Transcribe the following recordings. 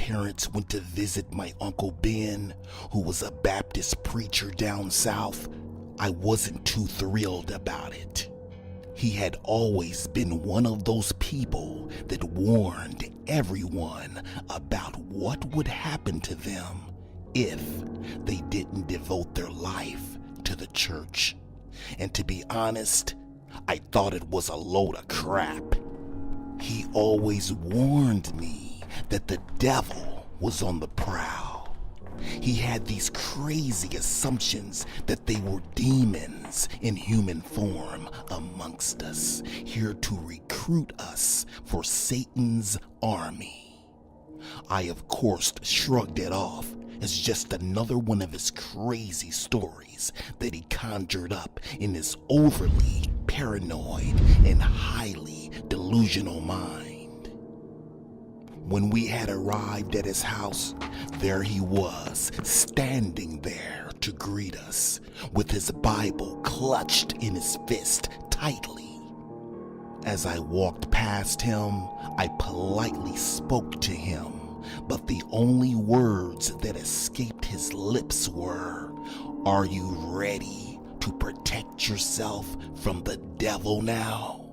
parents went to visit my Uncle Ben, who was a Baptist preacher down south, I wasn't too thrilled about it. He had always been one of those people that warned everyone about what would happen to them if they didn't devote their life to the church. And to be honest, I thought it was a load of crap. He always warned me that the devil was on the prowl. He had these crazy assumptions that they were demons in human form amongst us, here to recruit us for Satan's army. I, of course, shrugged it off as just another one of his crazy stories that he conjured up in his overly paranoid and highly delusional mind. When we had arrived at his house, there he was, standing there to greet us, with his Bible clutched in his fist tightly. As I walked past him, I politely spoke to him, but the only words that escaped his lips were, "Are you ready to protect yourself from the devil now?"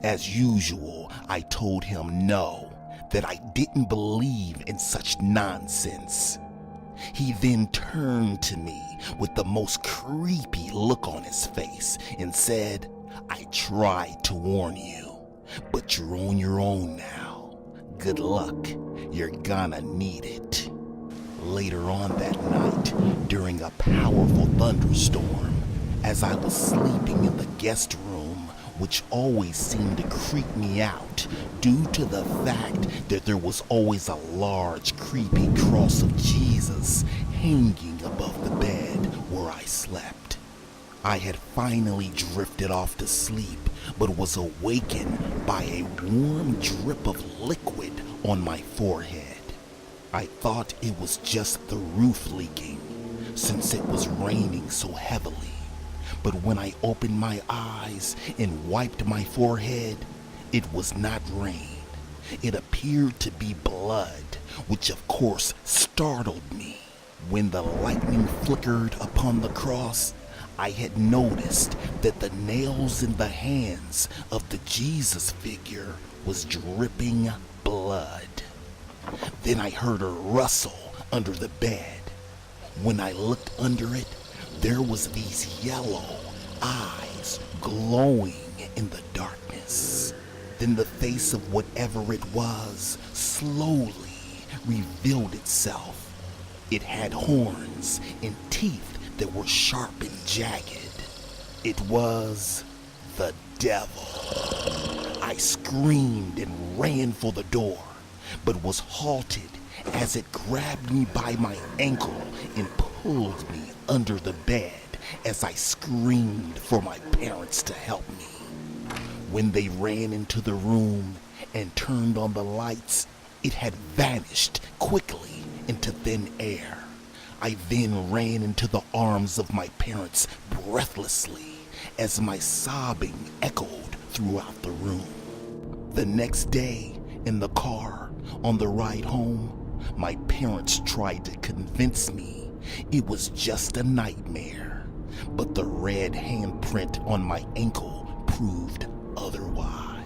As usual, I told him no, that I didn't believe in such nonsense. He then turned to me with the most creepy look on his face and said, "I tried to warn you, but you're on your own now. Good luck, you're gonna need it." Later on that night, during a powerful thunderstorm, as I was sleeping in the guest room, which always seemed to creep me out due to the fact that there was always a large, creepy cross of Jesus hanging above the bed where I slept. I had finally drifted off to sleep, but was awakened by a warm drip of liquid on my forehead. I thought it was just the roof leaking, since it was raining so heavily. But when I opened my eyes and wiped my forehead, it was not rain. It appeared to be blood, which of course startled me. When the lightning flickered upon the cross, I had noticed that the nails in the hands of the Jesus figure was dripping blood. Then I heard a rustle under the bed. When I looked under it, there was these yellow eyes glowing in the darkness. Then the face of whatever it was slowly revealed itself. It had horns and teeth that were sharp and jagged. It was the devil. I screamed and ran for the door, but was halted as it grabbed me by my ankle and pulled me under the bed as I screamed for my parents to help me. When they ran into the room and turned on the lights, it had vanished quickly into thin air. I then ran into the arms of my parents breathlessly as my sobbing echoed throughout the room. The next day, in the car, on the ride home, my parents tried to convince me it was just a nightmare, but the red handprint on my ankle proved otherwise.